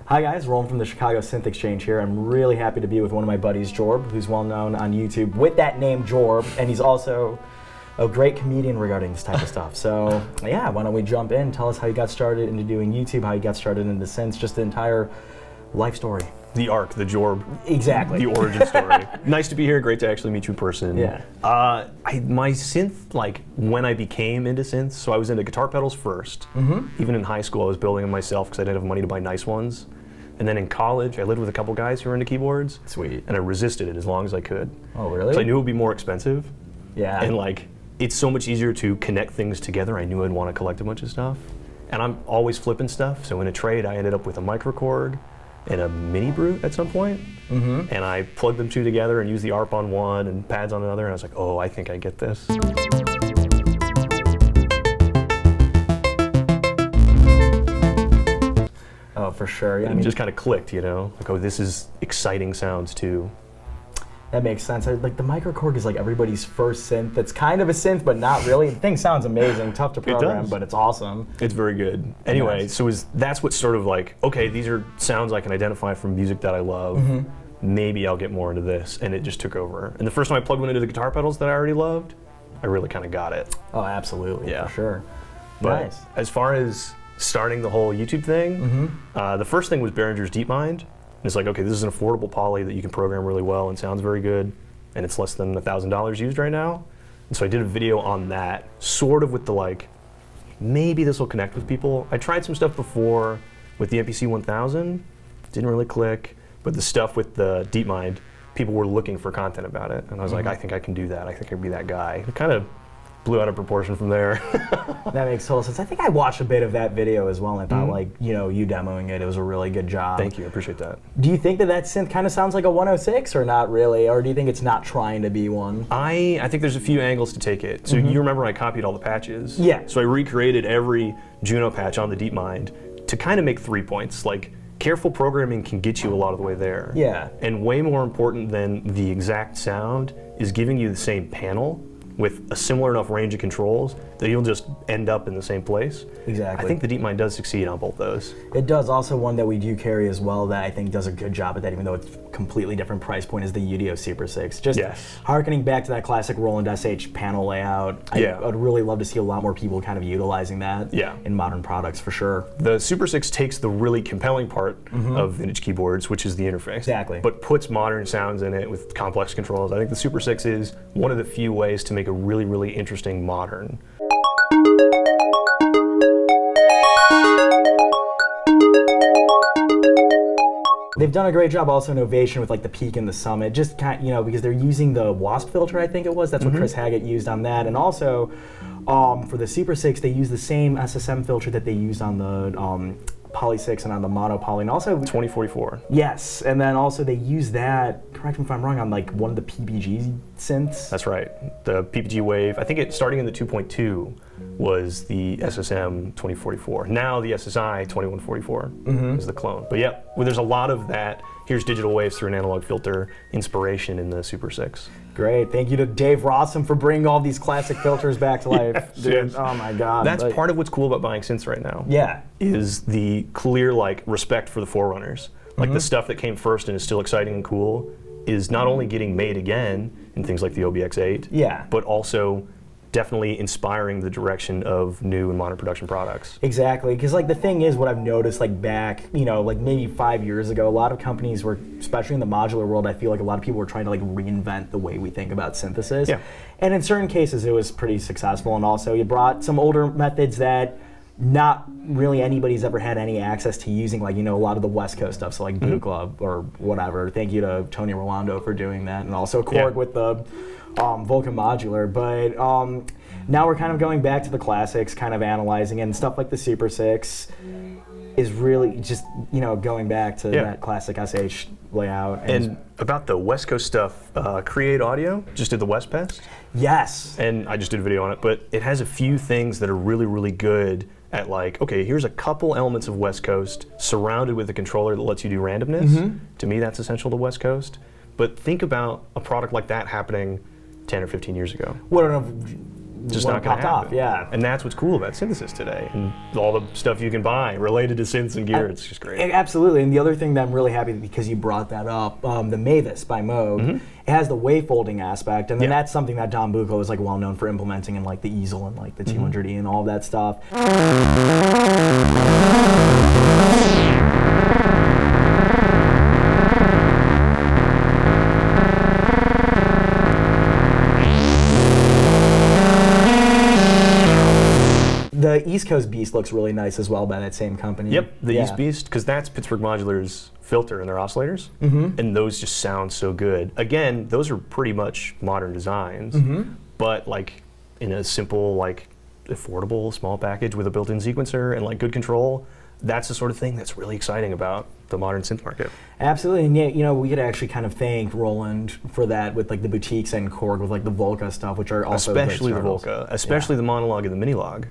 Hi guys, Roland from the Chicago Synth Exchange here. I'm really happy to be with one of my buddies, Jorb, who's well known on YouTube with that name Jorb, and he's also a great comedian regarding this type of stuff. So yeah, why don't we jump in, tell us how you got started into doing YouTube, how you got started into synths, just the entire life story. The arc, the Jorb. Exactly. The origin story. Nice to be here, great to actually meet you in person. Yeah. My synth, like when I became into synths, so I was into guitar pedals first. Even in high school I was building them myself because I didn't have money to buy nice ones. And then in college I lived with a couple guys who were into keyboards. Sweet. And I resisted it as long as I could. Oh really? So I knew it would be more expensive. Yeah. And like, it's so much easier to connect things together. I knew I'd want to collect a bunch of stuff. And I'm always flipping stuff, so in a trade I ended up with a micro Korg and a mini brute at some point. And I plugged them two together and used the ARP on one and pads on another, and I was like, oh, I think I get this. Oh, for sure. Yeah, And it just kind of clicked, you know? Like, oh, this is exciting sounds too. That makes sense. Like the micro Korg is like everybody's first synth. That's kind of a synth, but not really. The thing sounds amazing, tough to program, but it's awesome. It's very good. Anyway, so that's what sort of like, okay, these are sounds I can identify from music that I love. Maybe I'll get more into this, and it just took over. And the first time I plugged one into the guitar pedals that I already loved, I really kind of got it. Oh, absolutely, Yeah. for sure. But Nice. as far as starting the whole YouTube thing, the first thing was Behringer's DeepMind. And it's like, okay, this is an affordable poly that you can program really well and sounds very good, and it's less than $1,000 used right now. And so I did a video on that, sort of with the like, maybe this will connect with people. I tried some stuff before with the MPC 1000, didn't really click, but the stuff with the DeepMind, people were looking for content about it, and I was like, I think I can do that. I think I can be that guy. It kind of blew out of proportion from there. That makes total sense. I think I watched a bit of that video as well, and I thought, like, you know, you demoing it, it was a really good job. Thank you, I appreciate that. Do you think that synth kind of sounds like a 106 or not really? Or do you think it's not trying to be one? I think there's a few angles to take it. So you remember I copied all the patches? Yeah. So I recreated every Juno patch on the DeepMind to kind of make 3 points. Like, careful programming can get you a lot of the way there. Yeah. And way more important than the exact sound is giving you the same panel with a similar enough range of controls that you'll just end up in the same place. Exactly. I think the DeepMind does succeed on both those. It does. Also, one that we do carry as well that I think does a good job at that, even though it's a completely different price point, is the UDO Super 6. Just harkening back to that classic Roland SH panel layout, I'd really love to see a lot more people kind of utilizing that in modern products, for sure. The Super 6 takes the really compelling part of vintage keyboards, which is the interface. Exactly. But puts modern sounds in it with complex controls. I think the Super 6 is one of the few ways to make a really, really interesting modern. They've done a great job also in Novation with like the peak and the summit, just kind of, you know, because they're using the WASP filter, I think it was. That's what Chris Haggett used on that. And also for the Super 6, they use the same SSM filter that they used on the Poly 6 and on the Mono Poly. And also 2044. Yes, and then also they use that, correct me if I'm wrong, on like one of the PPG synths. That's right. The PPG Wave, I think it starting in the 2.2 was the SSM 2044. Now the SSI 2144 is the clone. But yeah, well, there's a lot of that. Here's digital waves through an analog filter inspiration in the Super 6. Great. Thank you to Dave Rossum for bringing all these classic filters back to life. Dude, oh my God. That's part of what's cool about buying synths right now. Yeah. Is the clear like respect for the forerunners. Like the stuff that came first and is still exciting and cool is not only getting made again in things like the OBX8, but also definitely inspiring the direction of new and modern production products. Exactly, because like the thing is, what I've noticed like back, you know, like maybe 5 years ago, a lot of companies were, especially in the modular world, I feel like a lot of people were trying to like reinvent the way we think about synthesis. Yeah. And in certain cases it was pretty successful, and also you brought some older methods that not really anybody's ever had any access to using, like, you know, a lot of the West Coast stuff, so like Buchla or whatever. Thank you to Tony Rolando for doing that, and also Korg with the Vulcan modular. But now we're kind of going back to the classics, kind of analyzing it, and stuff like the Super 6 is really just, you know, going back to that classic SH layout. And about the West Coast stuff, Create Audio just did the West Pest. Yes. And I just did a video on it, but it has a few things that are really, really good at like, okay, here's a couple elements of West Coast surrounded with a controller that lets you do randomness. To me, that's essential to West Coast. But think about a product like that happening 10 or 15 years ago. just one not going to popped happen. off. Yeah. And that's what's cool about synthesis today, and all the stuff you can buy related to synths and gear. It's just great. Absolutely. And the other thing that I'm really happy because you brought that up, the Mavis by Moog, it has the wavefolding aspect, and then that's something that Don Buchla was like well known for implementing in like the easel and like the 200E and all that stuff. The East Coast Beast looks really nice as well by that same company. Yep, the East Beast, because that's Pittsburgh Modular's filter and their oscillators, and those just sound so good. Again, those are pretty much modern designs, but like in a simple, like affordable, small package with a built-in sequencer and like good control. That's the sort of thing that's really exciting about the modern synth market. Absolutely, and yeah, you know, we could actually kind of thank Roland for that with like the boutiques and Korg with like the Volca stuff, which are also especially great the startles. Volca, especially the Minilogue and the Minilogue.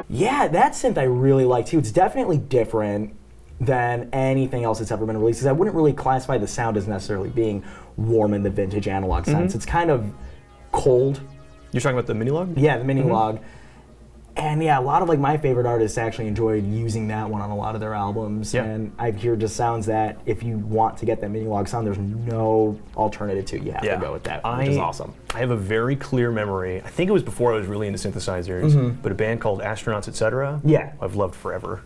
Yeah, that synth I really like too. It's definitely different than anything else that's ever been released. 'Cause I wouldn't really classify the sound as necessarily being warm in the vintage analog sense. It's kind of cold. You're talking about the Minilogue? Yeah, the Minilogue. And yeah, a lot of like my favorite artists actually enjoyed using that one on a lot of their albums. Yeah. And I hear just sounds that if you want to get that Minilogue sound, there's no alternative to it. You have to go with that, which is awesome. I have a very clear memory. I think it was before I was really into synthesizers, but a band called Astronauts, Etc. Yeah. I've loved forever.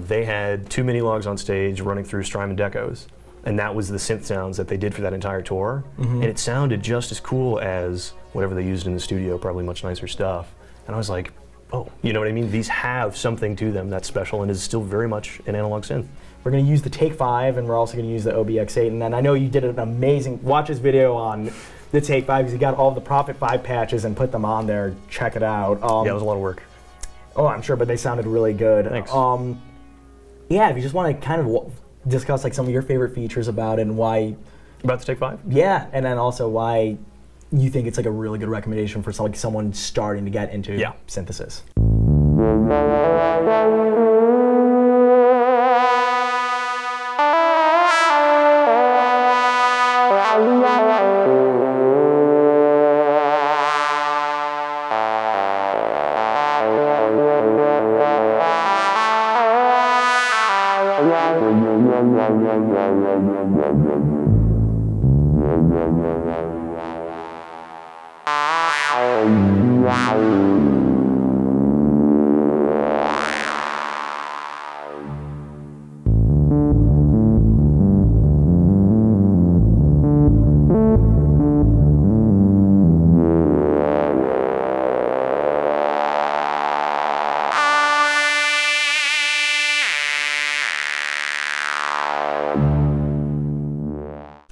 They had 2 Minilogues on stage running through Strymon Decos, and that was the synth sounds that they did for that entire tour. And it sounded just as cool as whatever they used in the studio, probably much nicer stuff. And I was like, oh, you know what I mean? These have something to them that's special and is still very much an analog synth. We're going to use the Take 5, and we're also going to use the OBX8. And then I know you did an amazing, watch his video on the Take 5, because he got all the Prophet 5 patches and put them on there. Check it out. Yeah, it was a lot of work. Oh, I'm sure, but they sounded really good. Thanks. Yeah, if you just want to kind of discuss like some of your favorite features about it and why. About the Take 5? Yeah, and then also why you think it's like a really good recommendation for someone starting to get into synthesis.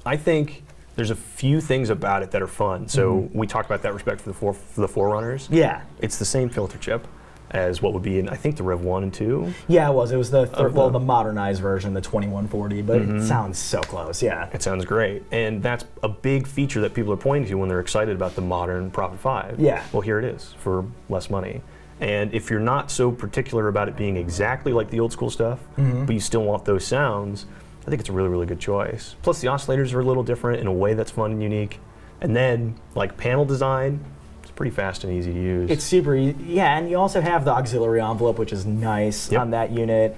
I think there's a few things about it that are fun. So we talked about that respect for the Forerunners. Yeah. It's the same filter chip as what would be in, I think, the Rev 1 and 2. Yeah, it was. It was the the modernized version, the 2140, but it sounds so close. Yeah. It sounds great, and that's a big feature that people are pointing to when they're excited about the modern Prophet 5. Yeah. Well, here it is for less money. And if you're not so particular about it being exactly like the old school stuff, but you still want those sounds, I think it's a really, really good choice. Plus the oscillators are a little different in a way that's fun and unique. And then, like panel design, it's pretty fast and easy to use. It's super easy. Yeah, and you also have the auxiliary envelope, which is nice on that unit.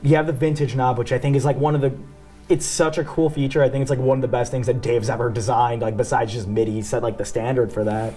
You have the vintage knob, which I think is like one of the, it's such a cool feature. I think it's like one of the best things that Dave's ever designed, like besides just MIDI, set like the standard for that.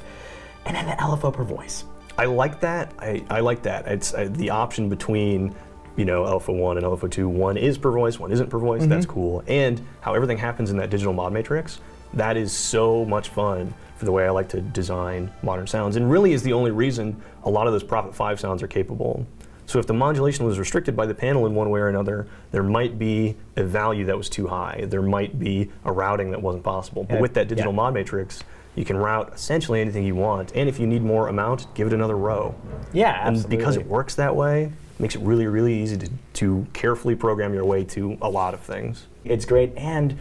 And then the LFO per voice. I like that. I like that. It's the option between, you know, Alpha 1 and Alpha 2. One is per voice, one isn't per voice. That's cool. And how everything happens in that digital mod matrix, that is so much fun for the way I like to design modern sounds, and really is the only reason a lot of those Prophet 5 sounds are capable. So if the modulation was restricted by the panel in one way or another, there might be a value that was too high. There might be a routing that wasn't possible. But with that digital mod matrix, you can route essentially anything you want. And if you need more amount, give it another row. Yeah, absolutely. And because it works that way, it makes it really, really easy to carefully program your way to a lot of things. It's great, and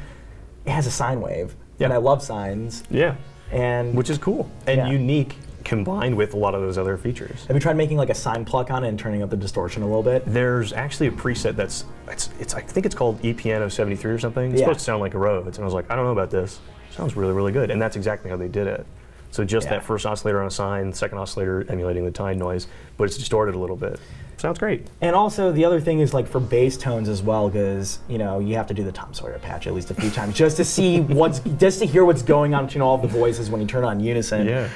it has a sine wave. And I love sines. Yeah. And which is cool and unique combined with a lot of those other features. Have you tried making like a sine pluck on it and turning up the distortion a little bit? There's actually a preset that's, I think it's called E-Piano 73 or something. It's supposed to sound like a Rhodes. And I was like, I don't know about this. It sounds really, really good. And that's exactly how they did it. So just that first oscillator on a sine, second oscillator emulating the tine noise, but it's distorted a little bit. Sounds great. And also the other thing is like for bass tones as well, because you have to do the Tom Sawyer patch at least a few times just to see just to hear what's going on between all of the voices when you turn on unison. Yeah.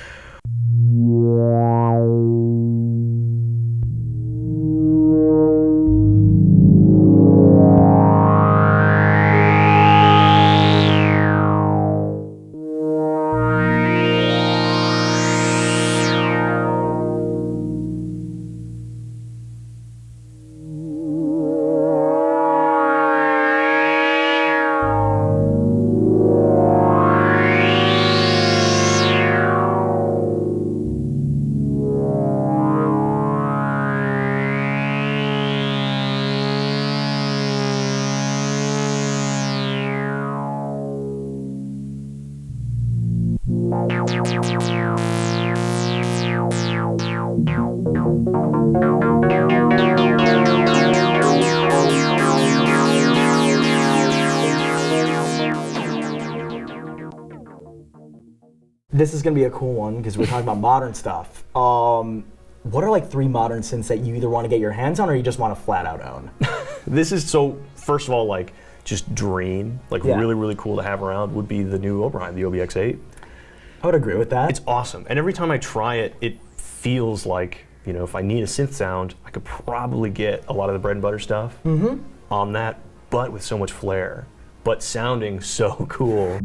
This is going to be a cool one because we're talking about modern stuff. What are like 3 modern synths that you either want to get your hands on or you just want to flat out own? This is so, first of all, like just dream, like really, really cool to have around would be the new Oberheim, the OBX8. I would agree with that. It's awesome. And every time I try it, it feels like, if I need a synth sound, I could probably get a lot of the bread and butter stuff on that, but with so much flair, but sounding so cool.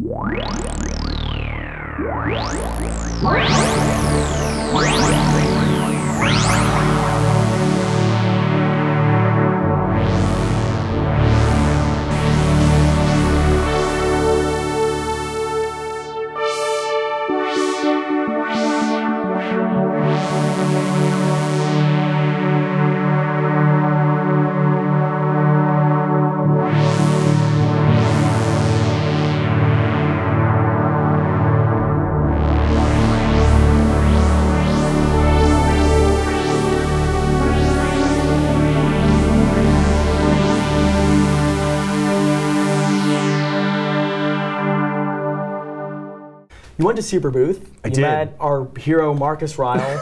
You went to Super Booth. I you did. met our hero Marcus Ryle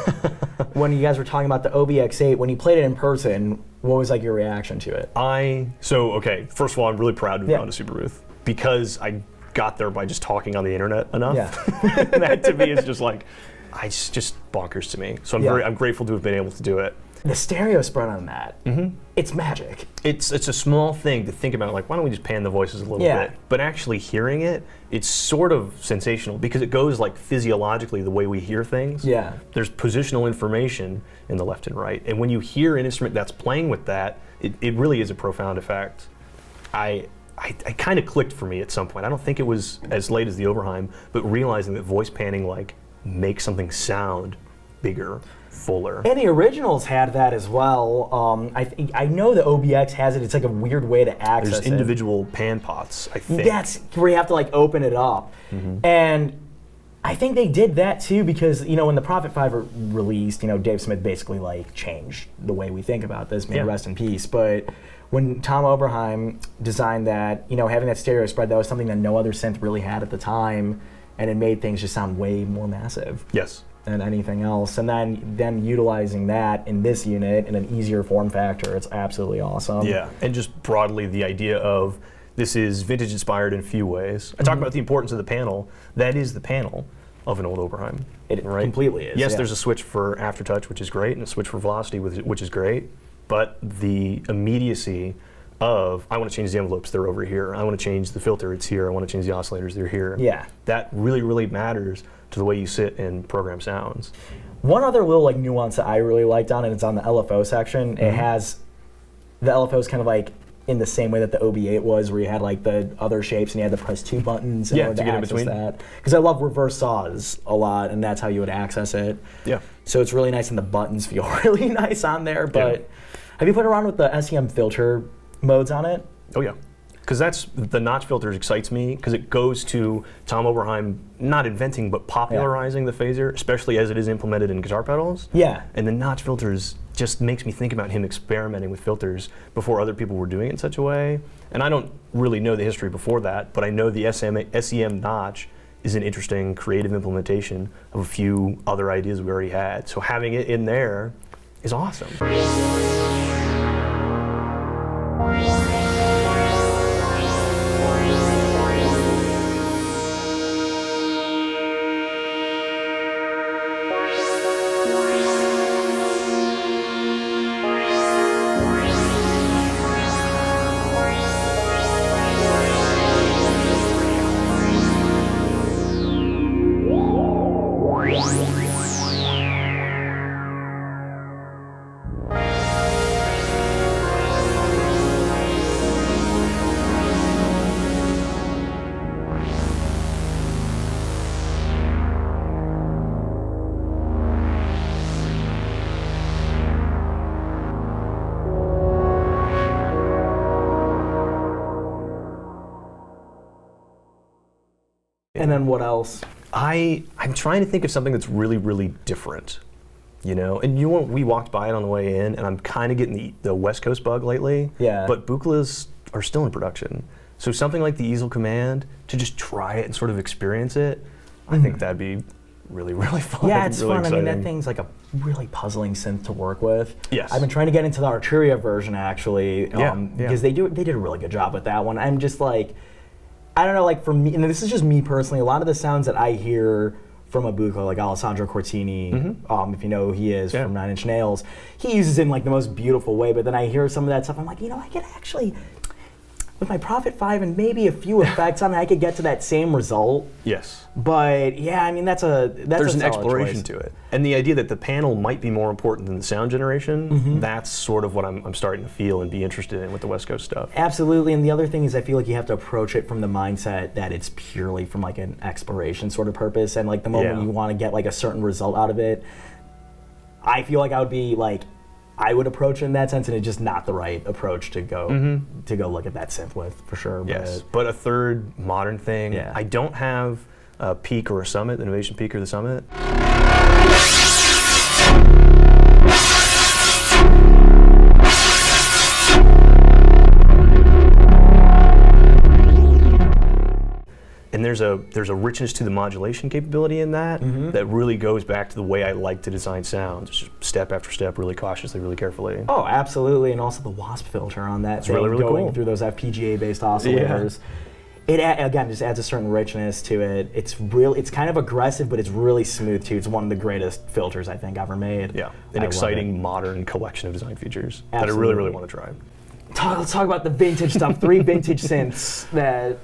when you guys were talking about the OBX8. When you played it in person, what was like your reaction to it? Okay, first of all, I'm really proud to have gone to Super Booth because I got there by just talking on the internet enough. Yeah. That to me is just like, it's just bonkers to me. So I'm grateful to have been able to do it. The stereo spread on that, it's magic. It's a small thing to think about, like, why don't we just pan the voices a little bit? But actually hearing it, it's sort of sensational because it goes like physiologically the way we hear things. Yeah. There's positional information in the left and right. And when you hear an instrument that's playing with that, it really is a profound effect. I kind of clicked for me at some point. I don't think it was as late as the Oberheim, but realizing that voice panning like makes something sound bigger, fuller. And the originals had that as well. I know the OBX has it. It's like a weird way to access There's individual pan pots, I think. That's where you have to like open it up. And I think they did that too because, when the Prophet 5 released, Dave Smith basically like changed the way we think about this, may rest in peace. But when Tom Oberheim designed that, having that stereo spread, that was something that no other synth really had at the time, and it made things just sound way more massive. Yes. Than anything else, and then utilizing that in this unit in an easier form factor, it's absolutely awesome. Yeah, and just broadly the idea of this is vintage inspired in a few ways. I talk about the importance of the panel. That is the panel of an old Oberheim. It completely is. Yes, there's a switch for aftertouch, which is great, and a switch for velocity, which is great, but the immediacy of, I want to change the envelopes, they're over here. I want to change the filter, it's here. I want to change the oscillators, they're here. Yeah. That really, really matters to the way you sit and program sounds. One other little like nuance that I really liked on it, it's on the LFO section. It has, the LFO is kind of like in the same way that the OB8 was, where you had like the other shapes and you had to press 2 buttons in order to get in between that. Because I love reverse saws a lot, and that's how you would access it. Yeah. So it's really nice, and the buttons feel really nice on there. But have you played around with the SEM filter modes on it? Oh yeah. because the notch filters excites me because it goes to Tom Oberheim not inventing but popularizing the phaser, especially as it is implemented in guitar pedals. Yeah. And the notch filters just makes me think about him experimenting with filters before other people were doing it in such a way. And I don't really know the history before that, but I know the SEM notch is an interesting creative implementation of a few other ideas we already had. So having it in there is awesome. And then what else? I'm trying to think of something that's really, really different, you know? And we walked by it on the way in, and I'm kind of getting the West Coast bug lately. Yeah. But Buchlas are still in production. So something like the Easel Command, to just try it and sort of experience it, I think that'd be really, really fun. Yeah, it's really fun. exciting. I mean, that thing's like a really puzzling synth to work with. Yes. I've been trying to get into the Chira version, actually, because they did a really good job with that one. I'm just like, I don't know, like for me, and this is just me personally, a lot of the sounds that I hear from a Buchla, like Alessandro Cortini, if you know who he is from Nine Inch Nails, he uses it in like the most beautiful way, but then I hear some of that stuff, I'm like, you know, I could actually, with my Prophet 5 and maybe a few effects, I mean, I could get to that same result. Yes. But yeah, I mean, there's an exploration to it. And the idea that the panel might be more important than the sound generation, that's sort of what I'm starting to feel and be interested in with the West Coast stuff. Absolutely, and the other thing is I feel like you have to approach it from the mindset that it's purely from like an exploration sort of purpose, and like the moment you want to get like a certain result out of it, I feel like I would approach it in that sense, and it's just not the right approach to go look at that synth with, for sure. Yes, but a third modern thing, I don't have a Peak or a Summit, the Novation Peak or the Summit. And there's a richness to the modulation capability in that that really goes back to the way I like to design sounds, just step after step, really cautiously, really carefully. Oh, absolutely, and also the Wasp filter on that thing, really, really going cool. through those FPGA-based oscillators. It again just adds a certain richness to it. It's kind of aggressive, but it's really smooth too. It's one of the greatest filters I think ever made. Yeah, an exciting modern collection of design features that I Absolutely. really want to try. Let's talk about the vintage stuff. 3 vintage synths that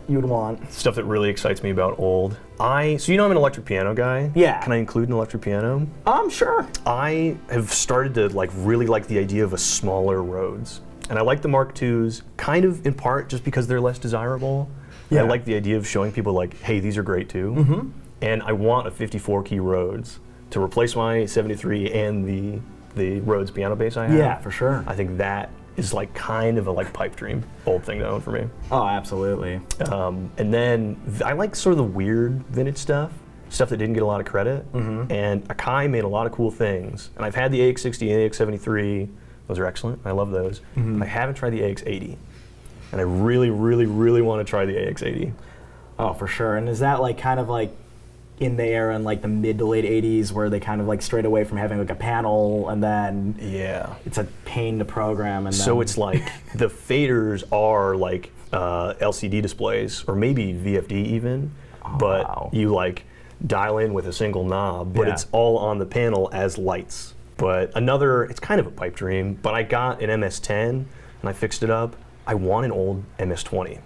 you would want. Stuff that really excites me about old. So you know I'm an electric piano guy. Yeah. Can I include an electric piano? Sure. I have started to really like the idea of a smaller Rhodes. And I like the Mark IIs, kind of in part just because they're less desirable. Yeah. I like the idea of showing people like, hey, these are great too. And I want a 54 key Rhodes to replace my 73 and the Rhodes piano bass I have. Yeah, for sure. I think that is like kind of a pipe dream old thing to own for me. Oh, absolutely. And then I like sort of the weird vintage stuff that didn't get a lot of credit. And Akai made a lot of cool things. And I've had the AX60 and AX73. Those are excellent. I love those. But I haven't tried the AX80. And I really, really, really want to try the AX80. Oh, for sure. And is that kind of in the era in the mid to late 80s where they kind of strayed away from having a panel, and then it's a pain to program, and so it's the faders are LCD displays or maybe VFD even, but you dial in with a single knob, but it's all on the panel as lights. But it's kind of a pipe dream, but I got an MS-10 and I fixed it up. I want an old MS-20.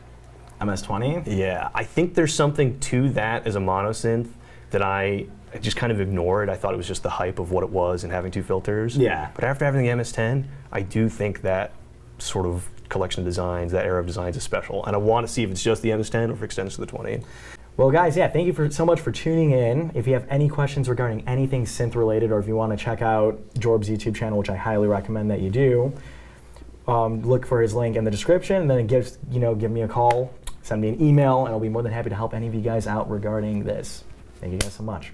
MS-20? Yeah, I think there's something to that as a mono synth that I just kind of ignored. I thought it was just the hype of what it was and having 2 filters. Yeah. But after having the MS-10, I do think that sort of collection of designs, that era of designs is special. And I want to see if it's just the MS-10 or if it extends to the 20. Well, guys, thank you so much for tuning in. If you have any questions regarding anything synth related, or if you want to check out Jorb's YouTube channel, which I highly recommend that you do, look for his link in the description, and then give me a call, send me an email, and I'll be more than happy to help any of you guys out regarding this. Thank you guys so much.